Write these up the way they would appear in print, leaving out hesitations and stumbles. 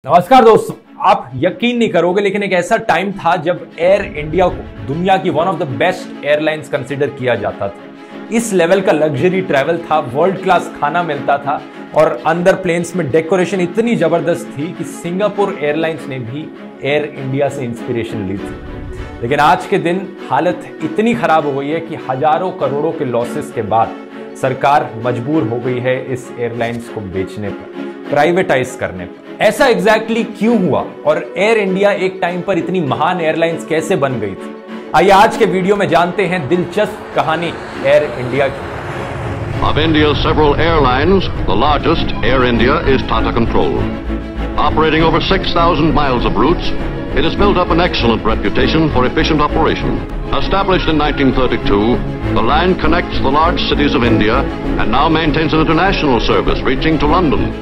नमस्कार दोस्तों, आप यकीन नहीं करोगे लेकिन एक ऐसा टाइम था जब एयर इंडिया को दुनिया की one of the best airlines consider किया जाता था। इस लेवल का लग्जरी ट्रैवल था, वर्ल्ड क्लास खाना मिलता था और अंदर प्लेन्स में डेकोरेशन इतनी जबरदस्त थी कि सिंगापुर एयरलाइंस ने भी एयर इंडिया से इंस्पिरेशन ली थी। लेकिन आज के दिन हालत इतनी खराब हो गई है कि हजारों करोड़ों के लॉसेस के बाद सरकार मजबूर हो गई है इस एयरलाइंस को बेचने पर, प्राइवेटाइज करने पर। ऐसा एग्जैक्टली क्यों हुआ और एयर इंडिया एक टाइम पर इतनी महान एयरलाइंस कैसे बन गई थी? आइए आज के वीडियो में जानते हैं दिलचस्प कहानी एयर इंडिया की। Of India's several airlines, the largest, Air India, is Tata controlled. Operating over 6,000 miles of routes, it has built up an excellent reputation for efficient operation. Established in 1932, the line connects the large cities of India and now maintains an international service reaching to London.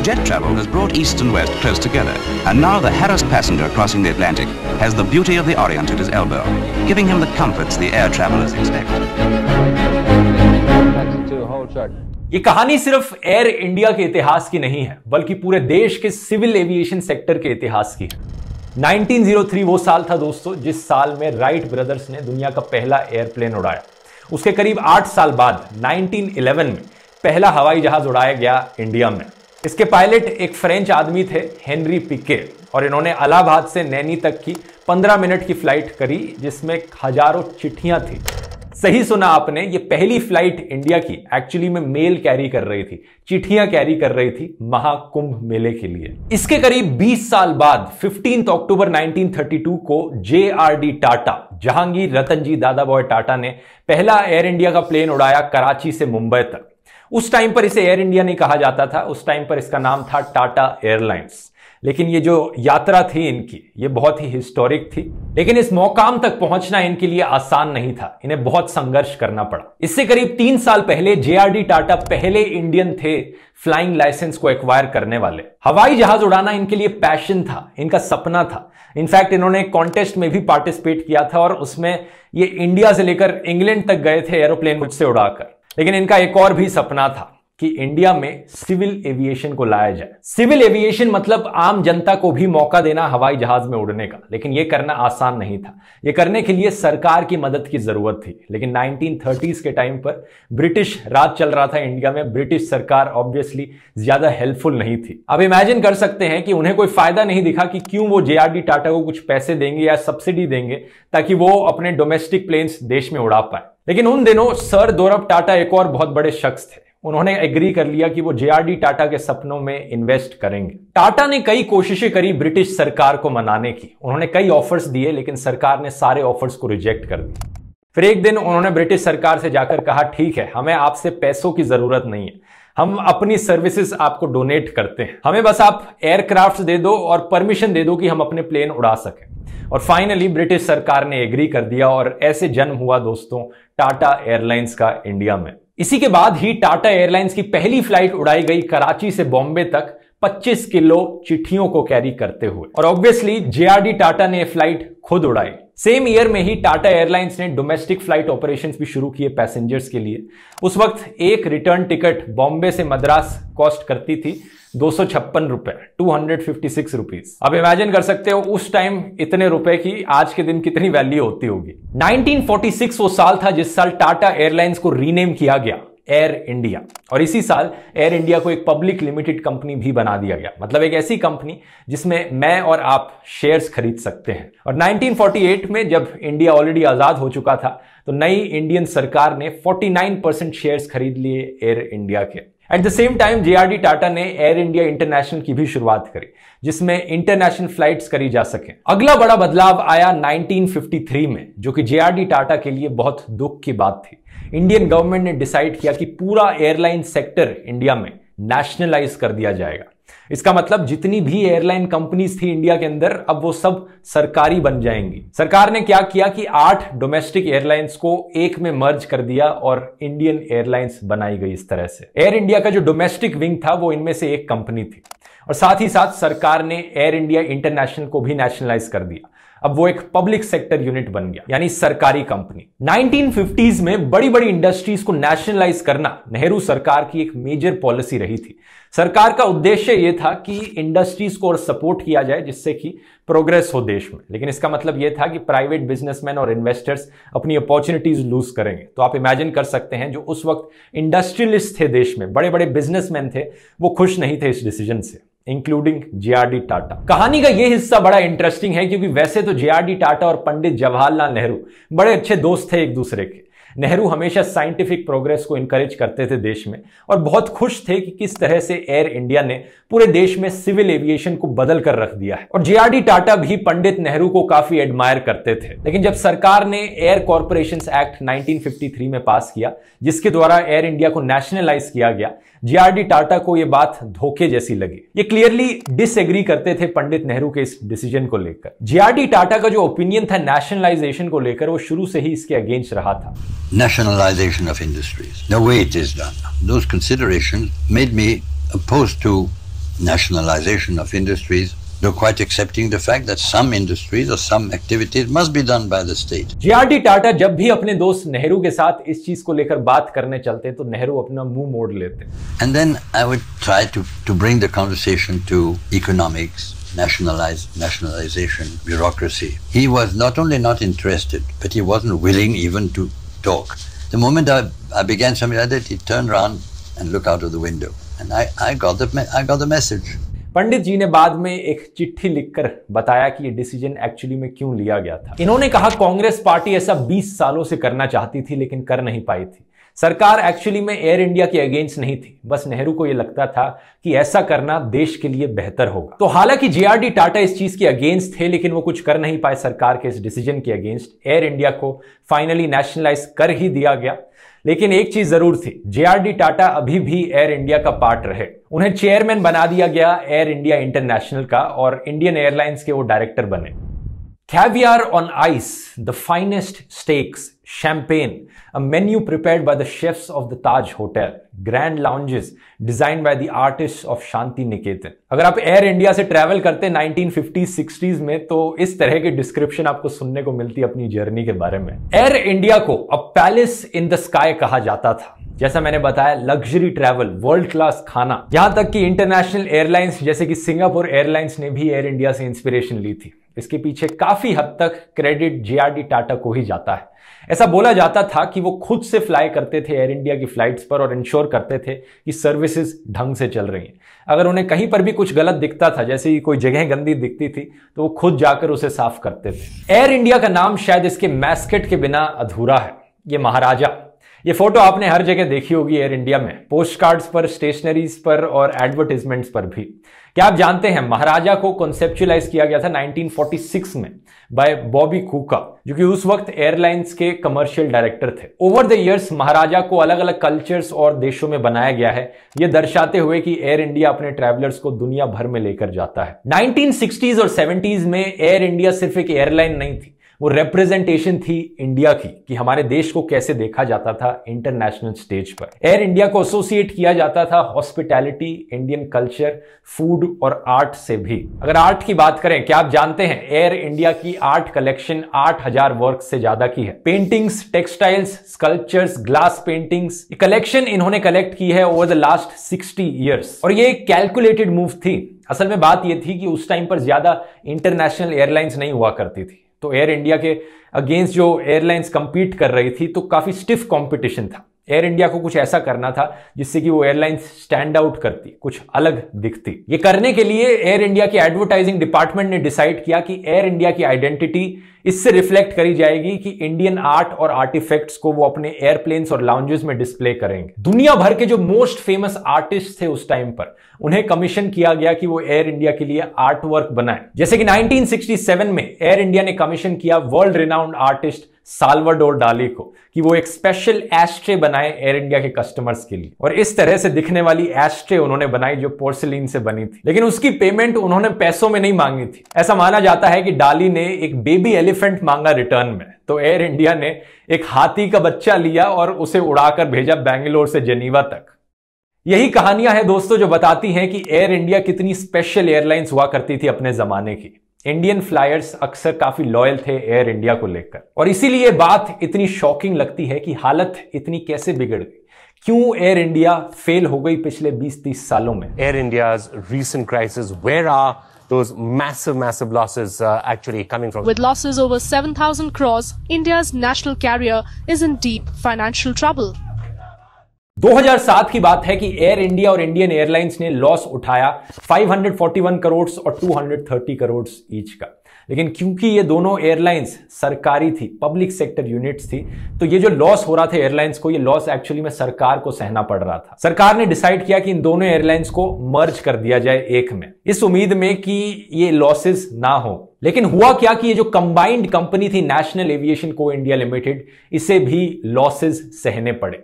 Jet travel has brought East and West close together, and now the harassed passenger crossing the Atlantic has the beauty of the Orient at his elbow, giving him the comforts the air travelers expect. ये कहानी सिर्फ air India के इतिहास की नहीं है, बल्कि पूरे देश के सिविल एविएशन सेक्टर के इतिहास की है। 1903 वो साल था दोस्तों जिस साल में राइट ब्रदर्स ने दुनिया का पहला एयरप्लेन उड़ाया। उसके करीब 8 साल बाद 1911 में पहला हवाई जहाज उड़ाया गया इंडिया में। इसके पायलट एक फ्रेंच आदमी थे, हेनरी पिके, और इन्होंने इलाहाबाद से नैनी तक की 15 मिनट की फ्लाइट करी जिसमें हजारों चिट्ठियां थी। सही सुना आपने, ये पहली फ्लाइट इंडिया की एक्चुअली में मेल कैरी कर रही थी, चिट्ठियां कैरी कर रही थी महाकुंभ मेले के लिए। इसके करीब 20 साल बाद 15 अक्टूबर 1932 को JRD टाटा, जहांगीर रतन जी दादाबॉय टाटा ने पहला एयर इंडिया का प्लेन उड़ाया कराची से मुंबई तक। उस टाइम पर इसे एयर इंडिया नहीं कहा जाता था, उस टाइम पर इसका नाम था टाटा एयरलाइंस। लेकिन ये जो यात्रा थी इनकी, ये बहुत ही हिस्टोरिक थी। लेकिन इस मुकाम तक पहुंचना इनके लिए आसान नहीं था, इन्हें बहुत संघर्ष करना पड़ा। इससे करीब 3 साल पहले JRD टाटा पहले इंडियन थे फ्लाइंग लाइसेंस को एक्वायर करने वाले। हवाई जहाज उड़ाना इनके लिए पैशन था, इनका सपना था। इनफैक्ट इन्होंने एक कॉन्टेस्ट में भी पार्टिसिपेट किया था और उसमें ये इंडिया से लेकर इंग्लैंड तक गए थे एरोप्लेन खुद से उड़ाकर। लेकिन इनका एक और भी सपना था कि इंडिया में सिविल एविएशन को लाया जाए। सिविल एविएशन मतलब आम जनता को भी मौका देना हवाई जहाज में उड़ने का। लेकिन यह करना आसान नहीं था, यह करने के लिए सरकार की मदद की जरूरत थी। लेकिन 1930s के टाइम पर ब्रिटिश राज चल रहा था इंडिया में, ब्रिटिश सरकार ऑब्वियसली ज्यादा हेल्पफुल नहीं थी। अब इमेजिन कर सकते हैं कि उन्हें कोई फायदा नहीं दिखा कि क्यों वो JRD टाटा को कुछ पैसे देंगे या सब्सिडी देंगे ताकि वो अपने डोमेस्टिक प्लेन्स देश में उड़ा पाए। लेकिन उन दिनों सर दोरब टाटा एक और बहुत बड़े शख्स थे। उन्होंने एग्री कर लिया कि वो JRD टाटा के सपनों में इन्वेस्ट करेंगे। टाटा ने कई कोशिशें करी ब्रिटिश सरकार को मनाने की, उन्होंने कई ऑफर्स दिए लेकिन सरकार ने सारे ऑफर्स को रिजेक्ट कर दिया। फिर एक दिन उन्होंने ब्रिटिश सरकार से जाकर कहा, ठीक है, हमें आपसे पैसों की जरूरत नहीं है, हम अपनी सर्विसेज आपको डोनेट करते हैं, हमें बस आप एयरक्राफ्ट दे दो और परमिशन दे दो कि हम अपने प्लेन उड़ा सकें। और फाइनली ब्रिटिश सरकार ने एग्री कर दिया और ऐसे जन्म हुआ दोस्तों टाटा एयरलाइंस का इंडिया में। इसी के बाद ही टाटा एयरलाइंस की पहली फ्लाइट उड़ाई गई कराची से बॉम्बे तक 25 किलो चिट्ठियों को कैरी करते हुए। और ऑब्वियसली JRD टाटा ने फ्लाइट खुद उड़ाई। सेम ईयर में ही टाटा एयरलाइंस ने डोमेस्टिक फ्लाइट ऑपरेशंस भी शुरू किए पैसेंजर्स के लिए। उस वक्त एक रिटर्न टिकट बॉम्बे से मद्रास कॉस्ट करती थी 256 रुपए, 256 रुपीज। अब इमेजिन कर सकते हो उस टाइम इतने रुपए की आज के दिन कितनी वैल्यू होती होगी। 1946 वो साल था जिस साल टाटा एयरलाइंस को रीनेम किया गया एयर इंडिया, और इसी साल एयर इंडिया को एक पब्लिक लिमिटेड कंपनी भी बना दिया गया, मतलब एक ऐसी कंपनी जिसमें मैं और आप शेयर्स खरीद सकते हैं। और 1948 में जब इंडिया ऑलरेडी आजाद हो चुका था तो नई इंडियन सरकार ने 49% शेयर्स खरीद लिए एयर इंडिया के। At the same time JRD Tata ने एयर इंडिया इंटरनेशनल की भी शुरुआत करी जिसमें इंटरनेशनल फ्लाइट्स करी जा सके। अगला बड़ा बदलाव आया 1953 में, जो कि JRD टाटा के लिए बहुत दुख की बात थी। इंडियन गवर्नमेंट ने डिसाइड किया कि पूरा एयरलाइन सेक्टर इंडिया में नेशनलाइज कर दिया जाएगा। इसका मतलब जितनी भी एयरलाइन कंपनीज थी इंडिया के अंदर अब वो सब सरकारी बन जाएंगी। सरकार ने क्या किया कि 8 डोमेस्टिक एयरलाइंस को एक में मर्ज कर दिया और इंडियन एयरलाइंस बनाई गई। इस तरह से एयर इंडिया का जो डोमेस्टिक विंग था वो इनमें से एक कंपनी थी। और साथ ही साथ सरकार ने एयर इंडिया इंटरनेशनल को भी नेशनलाइज कर दिया। अब वो एक पब्लिक सेक्टर यूनिट बन गया, यानी सरकारी कंपनी। 1950s में बड़ी बड़ी इंडस्ट्रीज को नेशनलाइज करना नेहरू सरकार की एक मेजर पॉलिसी रही थी। सरकार का उद्देश्य यह था कि इंडस्ट्रीज को और सपोर्ट किया जाए जिससे कि प्रोग्रेस हो देश में, लेकिन इसका मतलब यह था कि प्राइवेट बिजनेसमैन और इन्वेस्टर्स अपनी अपॉर्चुनिटीज लूज करेंगे। तो आप इमेजिन कर सकते हैं जो उस वक्त इंडस्ट्रियलिस्ट थे देश में, बड़े बड़े बिजनेसमैन थे, वो खुश नहीं थे इस डिसीजन से, इंक्लूडिंग जेआरडी टाटा। कहानी का यह हिस्सा बड़ा इंटरेस्टिंग है क्योंकि वैसे तो जेआरडी टाटा और पंडित जवाहरलाल नेहरू बड़े अच्छे दोस्त थे एक दूसरे के। नेहरू हमेशा साइंटिफिक प्रोग्रेस को इंकरेज करते थे देश में और बहुत खुश थे कि किस तरह से एयर इंडिया ने पूरे देश में सिविल एविएशन को बदल कर रख दिया है। और जेआरडी टाटा भी पंडित नेहरू को काफी एडमायर करते थे। लेकिन जब सरकार ने एयर कॉर्पोरेशंस एक्ट 1953 में पास किया, जिसके द्वारा एयर इंडिया को नेशनलाइज किया गया, जेआरडी टाटा को यह बात धोखे जैसी लगी। ये क्लियरली डिसएग्री करते थे पंडित नेहरू के इस डिसीजन को लेकर। जेआरडी टाटा का जो ओपिनियन था नेशनलाइजेशन को लेकर, वो शुरू से ही इसके अगेंस्ट रहा था। Nationalization of industries, the way it is done, those considerations made me opposed to nationalization of industries, though quite accepting the fact that some industries or some activities must be done by the state. JRD Tata जब भी अपने दोस्त नेहरू के साथ इस चीज को लेकर बात करने चलते तो नेहरू अपना मुंह मोड़ लेते। And then I would try to bring the conversation to economics, nationalization, bureaucracy. He was not only not interested, but he wasn't willing even to talk. The moment I began something like that, he turned around and looked out of the window. And I got the message. पंडित जी ने बाद में एक चिट्ठी लिखकर बताया कि ये decision actually में क्यों लिया गया था। इन्होंने कहा कांग्रेस पार्टी ऐसा 20 सालों से करना चाहती थी लेकिन कर नहीं पाई थी। सरकार एक्चुअली में एयर इंडिया के अगेंस्ट नहीं थी, बस नेहरू को यह लगता था कि ऐसा करना देश के लिए बेहतर होगा। तो हालांकि जेआरडी टाटा इस चीज के अगेंस्ट थे लेकिन वो कुछ कर नहीं पाए सरकार के इस डिसीजन के अगेंस्ट। एयर इंडिया को फाइनली नेशनलाइज कर ही दिया गया। लेकिन एक चीज जरूर थी, जेआरडी टाटा अभी भी एयर इंडिया का पार्ट रहे। उन्हें चेयरमैन बना दिया गया एयर इंडिया इंटरनेशनल का और इंडियन एयरलाइंस के वो डायरेक्टर बने। Caviar on ice, the finest steaks, champagne, a menu prepared by the chefs of the Taj Hotel, grand lounges designed by the artists of Shanti Niketan. अगर आप air India से travel करते 1950s 60s में तो इस तरह के description आपको सुनने को मिलती अपनी जर्नी के बारे में। एयर इंडिया को अ पैलेस इन द स्काई कहा जाता था। जैसा मैंने बताया, लग्जरी ट्रैवल, वर्ल्ड क्लास खाना, यहां तक कि इंटरनेशनल एयरलाइंस जैसे कि सिंगापुर एयरलाइंस ने भी एयर इंडिया से इंस्पिरेशन ली थी। इसके पीछे काफी हद तक क्रेडिट जेआरडी टाटा को ही जाता है। ऐसा बोला जाता था कि वो खुद से फ्लाई करते थे एयर इंडिया की फ्लाइट्स पर और इंश्योर करते थे कि सर्विसेज ढंग से चल रही हैं। अगर उन्हें कहीं पर भी कुछ गलत दिखता था, जैसे कि कोई जगह गंदी दिखती थी, तो वो खुद जाकर उसे साफ करते थे। एयर इंडिया का नाम शायद इसके मैस्केट के बिना अधूरा है, ये महाराजा। ये फोटो आपने हर जगह देखी होगी एयर इंडिया में, पोस्ट कार्ड्स पर, स्टेशनरीज पर और एडवर्टाइजमेंट्स पर भी। क्या आप जानते हैं महाराजा को कॉन्सेप्चुअलाइज किया गया था 1946 में बाय बॉबी कूका, जो कि उस वक्त एयरलाइंस के कमर्शियल डायरेक्टर थे। ओवर द इयर्स महाराजा को अलग अलग कल्चर्स और देशों में बनाया गया है, यह दर्शाते हुए कि एयर इंडिया अपने ट्रैवलर्स को दुनिया भर में लेकर जाता है। 1960s और 70s में एयर इंडिया सिर्फ एक एयरलाइन नहीं थी, वो रिप्रेजेंटेशन थी इंडिया की, कि हमारे देश को कैसे देखा जाता था इंटरनेशनल स्टेज पर। एयर इंडिया को एसोसिएट किया जाता था हॉस्पिटैलिटी, इंडियन कल्चर, फूड और आर्ट से भी। अगर आर्ट की बात करें, क्या आप जानते हैं एयर इंडिया की आर्ट कलेक्शन 8000 वर्क से ज्यादा की है। Paintings, textiles, sculptures, glass paintings, ये कलेक्शन इन्होंने कलेक्ट की है ओवर द लास्ट 60 ईयर्स। और ये एक कैलकुलेटेड मूव थी। असल में बात यह थी कि उस टाइम पर ज्यादा इंटरनेशनल एयरलाइंस नहीं हुआ करती थी, तो एयर इंडिया के अगेंस्ट जो एयरलाइंस कंपीट कर रही थी तो काफी स्टिफ कंपटीशन था। एयर इंडिया को कुछ ऐसा करना था जिससे कि वो एयरलाइंस स्टैंड आउट करती, कुछ अलग दिखती। ये करने के लिए एयर इंडिया के एडवर्टाइजिंग डिपार्टमेंट ने डिसाइड किया कि एयर इंडिया की आइडेंटिटी इससे रिफ्लेक्ट करी जाएगी कि इंडियन आर्ट और आर्टिफैक्ट्स को वो अपने एयरप्लेन्स और लाउंजेस में डिस्प्ले करेंगे। दुनिया भर के जो मोस्ट फेमस आर्टिस्ट थे उस टाइम पर, उन्हें कमीशन किया गया कि वो एयर इंडिया के लिए आर्ट वर्क बनाए। जैसे कि 1967 में एयर इंडिया ने कमीशन किया वर्ल्ड रिनाउंड आर्टिस्ट साल्वाडोर डाली को कि वो एक स्पेशल एस्ट्रे बनाए एयर इंडिया के कस्टमर्स के लिए। और इस तरह से दिखने वाली एस्ट्रे उन्होंने बनाई जो पोर्सिलीन से बनी थी, लेकिन उसकी पेमेंट उन्होंने पैसों में नहीं मांगी थी। ऐसा माना जाता है कि डाली ने एक बेबी एलिफेंट मांगा रिटर्न में, तो एयर इंडिया ने एक हाथी का बच्चा लिया और उसे उड़ाकर भेजा बेंगलोर से जेनीवा तक। यही कहानियां हैं दोस्तों जो बताती हैं कि एयर इंडिया कितनी स्पेशल एयरलाइंस हुआ करती थी अपने जमाने की। इंडियन फ्लायर्स अक्सर काफी लॉयल थे एयर इंडिया को लेकर, और इसीलिए बात इतनी शॉकिंग लगती है कि हालत इतनी कैसे बिगड़ गई, क्यों एयर इंडिया फेल हो गई पिछले 20-30 सालों में। Air India's recent crisis, where are those massive losses actually coming from? With losses over 7,000 crores, India's national carrier is in deep financial trouble. 2007 की बात है कि एयर इंडिया और इंडियन एयरलाइंस ने लॉस उठाया 541 करोड़ और 230 करोड़ ईच का। लेकिन क्योंकि ये दोनों एयरलाइंस सरकारी थी, पब्लिक सेक्टर यूनिट्स थी, तो ये जो लॉस हो रहा था एयरलाइंस को, ये लॉस एक्चुअली में सरकार को सहना पड़ रहा था। सरकार ने डिसाइड किया कि इन दोनों एयरलाइंस को मर्ज कर दिया जाए एक में, इस उम्मीद में कि ये लॉसेस ना हो। लेकिन हुआ क्या कि ये जो कंबाइंड कंपनी थी नेशनल एविएशन को इंडिया लिमिटेड, इसे भी लॉसेस सहने पड़े।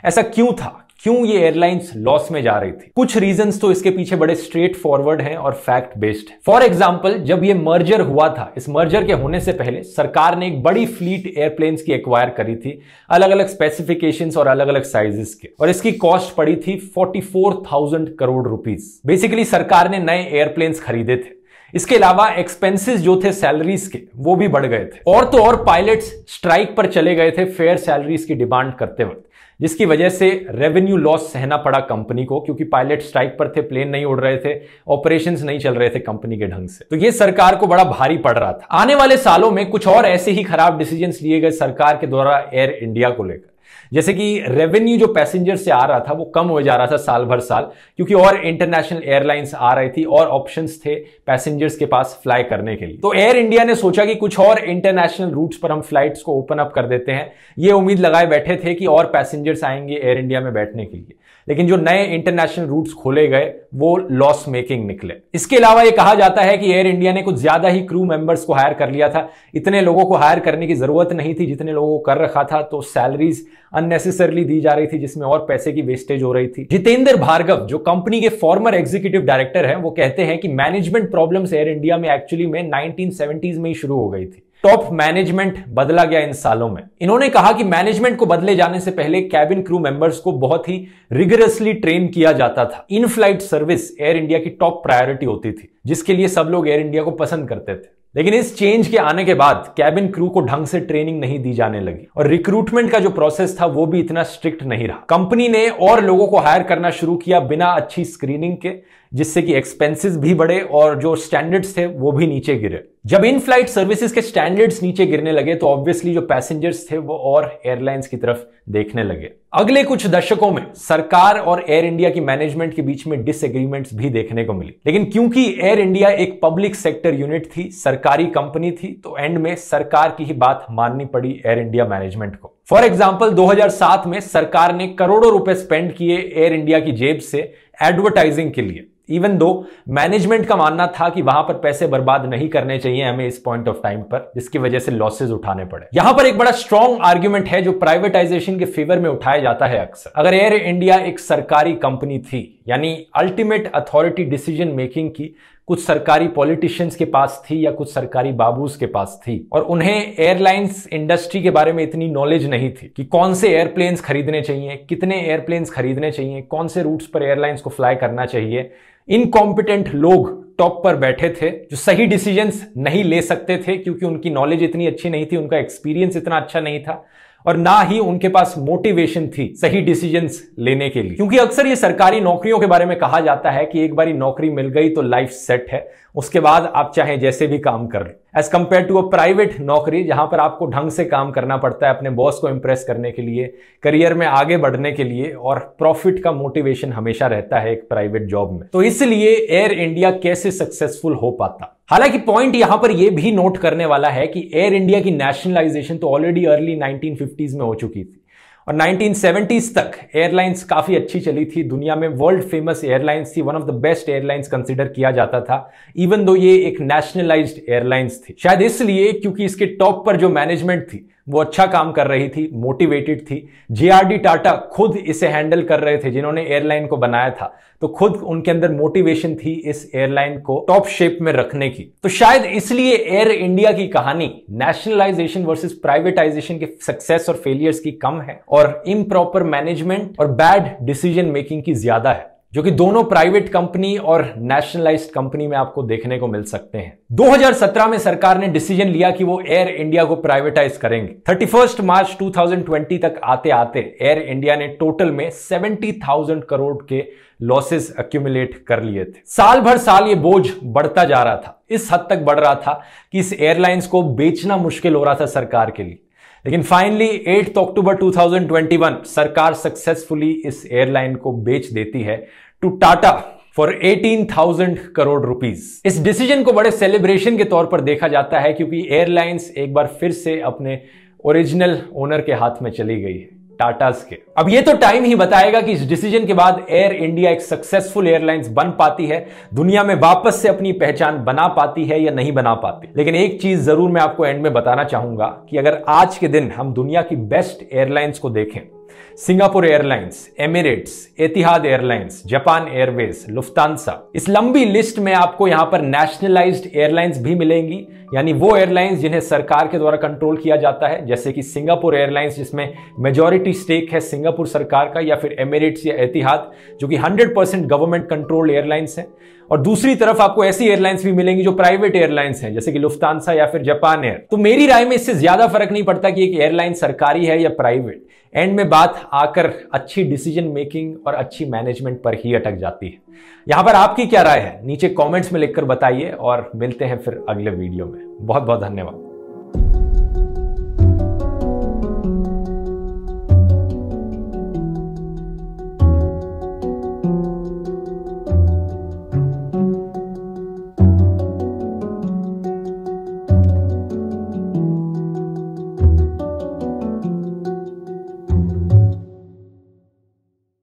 ऐसा क्यों था, क्यों ये एयरलाइंस लॉस में जा रही थी? कुछ रीजंस तो इसके पीछे बड़े स्ट्रेट फॉरवर्ड हैं और फैक्ट बेस्ड है। फॉर एग्जांपल, जब ये मर्जर हुआ था, इस मर्जर के होने से पहले सरकार ने एक बड़ी फ्लीट एयरप्लेन्स की एक्वायर करी थी, अलग अलग स्पेसिफिकेशंस और अलग अलग साइजेस के, और इसकी कॉस्ट पड़ी थी 44,000 करोड़ रुपीस। बेसिकली सरकार ने नए एयरप्लेन्स खरीदे थे। इसके अलावा एक्सपेंसेस जो थे सैलरीज के, वो भी बढ़ गए थे, और तो और पायलट्स स्ट्राइक पर चले गए थे फेयर सैलरीज की डिमांड करते वक्त, जिसकी वजह से रेवेन्यू लॉस सहना पड़ा कंपनी को, क्योंकि पायलट स्ट्राइक पर थे, प्लेन नहीं उड़ रहे थे, ऑपरेशंस नहीं चल रहे थे कंपनी के ढंग से। तो ये सरकार को बड़ा भारी पड़ रहा था। आने वाले सालों में कुछ और ऐसे ही खराब डिसीजंस लिए गए सरकार के द्वारा एयर इंडिया को लेकर, जैसे कि रेवेन्यू जो पैसेंजर से आ रहा था वो कम हो जा रहा था साल भर साल, क्योंकि और इंटरनेशनल एयरलाइंस आ रही थी और ऑप्शंस थे पैसेंजर्स के पास फ्लाई करने के लिए। तो एयर इंडिया ने सोचा कि कुछ और इंटरनेशनल रूट्स पर हम फ्लाइट्स को ओपन अप कर देते हैं। ये उम्मीद लगाए बैठे थे कि और पैसेंजर्स आएंगे एयर इंडिया में बैठने के लिए, लेकिन जो नए इंटरनेशनल रूट्स खोले गए वो लॉस मेकिंग निकले। इसके अलावा ये कहा जाता है कि एयर इंडिया ने कुछ ज्यादा ही क्रू मेंबर्स को हायर कर लिया था। इतने लोगों को हायर करने की जरूरत नहीं थी जितने लोगों को कर रखा था, तो सैलरीज अननेसेसरली दी जा रही थी, जिसमें और पैसे की वेस्टेज हो रही थी। जितेंद्र भार्गव जो कंपनी के फॉर्मर एग्जीक्यूटिव डायरेक्टर हैं, वो कहते हैं कि मैनेजमेंट प्रॉब्लम्स एयर इंडिया में एक्चुअली में 1970s में ही शुरू हो गई थी। टॉप मैनेजमेंट बदला गया इन सालों में। इन्होंने कहा कि मैनेजमेंट को बदले जाने से पहले कैबिन क्रू मेंबर्स को बहुत ही रिगरसली ट्रेन किया जाता था। In flight service air India की टॉप प्रायोरिटी होती थी, जिसके लिए सब लोग एयर इंडिया को पसंद करते थे। लेकिन इस चेंज के आने के बाद कैबिन क्रू को ढंग से ट्रेनिंग नहीं दी जाने लगी, और रिक्रूटमेंट का जो प्रोसेस था वो भी इतना स्ट्रिक्ट नहीं रहा। कंपनी ने और लोगों को हायर करना शुरू किया बिना अच्छी स्क्रीनिंग के, जिससे कि एक्सपेंसेस भी बढ़े और जो स्टैंडर्ड्स थे वो भी नीचे गिरे। जब इन फ्लाइट सर्विसेज के स्टैंडर्ड्स नीचे गिरने लगे तो ऑब्वियसली जो पैसेंजर्स थे वो और एयरलाइंस की तरफ देखने लगे। अगले कुछ दशकों में सरकार और एयर इंडिया की मैनेजमेंट के बीच में डिसएग्रीमेंट्स भी देखने को मिली, लेकिन क्योंकि एयर इंडिया एक पब्लिक सेक्टर यूनिट थी, सरकारी कंपनी थी, तो एंड में सरकार की ही बात माननी पड़ी एयर इंडिया मैनेजमेंट को। फॉर एग्जाम्पल 2007 में सरकार ने करोड़ों रुपए स्पेंड किए एयर इंडिया की जेब से एडवर्टाइजिंग के लिए, इवन दो मैनेजमेंट का मानना था कि वहां पर पैसे बर्बाद नहीं करने चाहिए हमें इस पॉइंट ऑफ टाइम पर, जिसकी वजह से लॉसेस उठाने पड़े। यहां पर एक बड़ा स्ट्रॉन्ग आर्ग्यूमेंट है जो प्राइवेटाइजेशन के फेवर में उठाया जाता है अक्सर। अगर एयर इंडिया एक सरकारी कंपनी थी, यानी अल्टीमेट अथॉरिटी डिसीजन मेकिंग की कुछ सरकारी पॉलिटिशियंस के पास थी या कुछ सरकारी बाबूज के पास थी, और उन्हें एयरलाइंस इंडस्ट्री के बारे में इतनी नॉलेज नहीं थी कि कौन से एयरप्लेन्स खरीदने चाहिए, कितने एयरप्लेन्स खरीदने चाहिए, कौन से रूट्स पर एयरलाइंस को फ्लाई करना चाहिए। इनकॉम्पिटेंट लोग टॉप पर बैठे थे जो सही डिसीजंस नहीं ले सकते थे, क्योंकि उनकी नॉलेज इतनी अच्छी नहीं थी, उनका एक्सपीरियंस इतना अच्छा नहीं था, और ना ही उनके पास मोटिवेशन थी सही डिसीजंस लेने के लिए। क्योंकि अक्सर ये सरकारी नौकरियों के बारे में कहा जाता है कि एक बारी नौकरी मिल गई तो लाइफ सेट है, उसके बाद आप चाहे जैसे भी काम कर लें, as compare to a private नौकरी जहां पर आपको ढंग से काम करना पड़ता है अपने बॉस को इंप्रेस करने के लिए, करियर में आगे बढ़ने के लिए, और प्रॉफिट का मोटिवेशन हमेशा रहता है एक प्राइवेट जॉब में। तो इसलिए एयर इंडिया कैसे सक्सेसफुल हो पाता। हालांकि पॉइंट यहां पर यह भी नोट करने वाला है कि एयर इंडिया की नेशनलाइजेशन तो ऑलरेडी अर्ली 1950s में हो चुकी थी, और 1970s तक एयरलाइंस काफी अच्छी चली थी, दुनिया में वर्ल्ड फेमस एयरलाइंस थी, one of the best airlines consider किया जाता था, इवन दो ये एक नेशनलाइज्ड एयरलाइंस थी। शायद इसलिए क्योंकि इसके टॉप पर जो मैनेजमेंट थी वो अच्छा काम कर रही थी, मोटिवेटेड थी। JRD टाटा खुद इसे हैंडल कर रहे थे, जिन्होंने एयरलाइन को बनाया था, तो खुद उनके अंदर मोटिवेशन थी इस एयरलाइन को टॉप शेप में रखने की। तो शायद इसलिए एयर इंडिया की कहानी नेशनलाइजेशन वर्सेस प्राइवेटाइजेशन के सक्सेस और फेलियर्स की कम है, और इम्प्रॉपर मैनेजमेंट और बैड डिसीजन मेकिंग की ज्यादा है। जो कि दोनों प्राइवेट कंपनी और नेशनलाइज्ड कंपनी में आपको देखने को मिल सकते हैं। 2017 में सरकार ने डिसीजन लिया कि वो एयर इंडिया को प्राइवेटाइज करेंगे। 31 मार्च 2020 तक आते आते एयर इंडिया ने टोटल में 70,000 करोड़ के लॉसेस एक्यूमुलेट कर लिए थे। साल भर साल ये बोझ बढ़ता जा रहा था, इस हद तक बढ़ रहा था कि इस एयरलाइंस को बेचना मुश्किल हो रहा था सरकार के लिए। लेकिन फाइनली 8 अक्टूबर 2021 सरकार सक्सेसफुली इस एयरलाइन को बेच देती है to Tata for 18,000 crore rupees. इस डिसीजन को बड़े सेलिब्रेशन के तौर पर देखा जाता है क्योंकि एयरलाइंस एक बार फिर से अपने ओरिजिनल ओनर के हाथ में चली गई है, टाटास के। अब ये तो टाइम ही बताएगा कि इस डिसीजन के बाद एयर इंडिया एक सक्सेसफुल एयरलाइंस बन पाती है, दुनिया में वापस से अपनी पहचान बना पाती है या नहीं बना पाती। लेकिन एक चीज जरूर मैं आपको एंड में बताना चाहूंगा कि अगर आज के दिन हम दुनिया की बेस्ट एयरलाइंस को देखें, सिंगापुर एयरलाइंस, एमिरेट्स, एतिहाद एयरलाइंस, जापान एयरवेज, लुफ्तांसा, इस लंबी लिस्ट में आपको यहां पर नेशनलाइज्ड एयरलाइंस भी मिलेंगी, यानी वो एयरलाइंस जिन्हें सरकार के द्वारा कंट्रोल किया जाता है, जैसे कि सिंगापुर एयरलाइंस जिसमें मेजॉरिटी स्टेक है सिंगापुर सरकार का, या फिर एमिरेट्स या एतिहाद जो कि 100% गवर्नमेंट कंट्रोल्ड एयरलाइंस है। और दूसरी तरफ आपको ऐसी एयरलाइंस भी मिलेंगी जो प्राइवेट एयरलाइंस हैं, जैसे कि लुफ्तांसा या फिर जापान एयर। तो मेरी राय में इससे ज्यादा फर्क नहीं पड़ता कि एक एयरलाइन सरकारी है या प्राइवेट, एंड में बात आकर अच्छी डिसीजन मेकिंग और अच्छी मैनेजमेंट पर ही अटक जाती है। यहां पर आपकी क्या राय है नीचे कमेंट्स में लिखकर बताइए और मिलते हैं फिर अगले वीडियो में। बहुत बहुत धन्यवाद।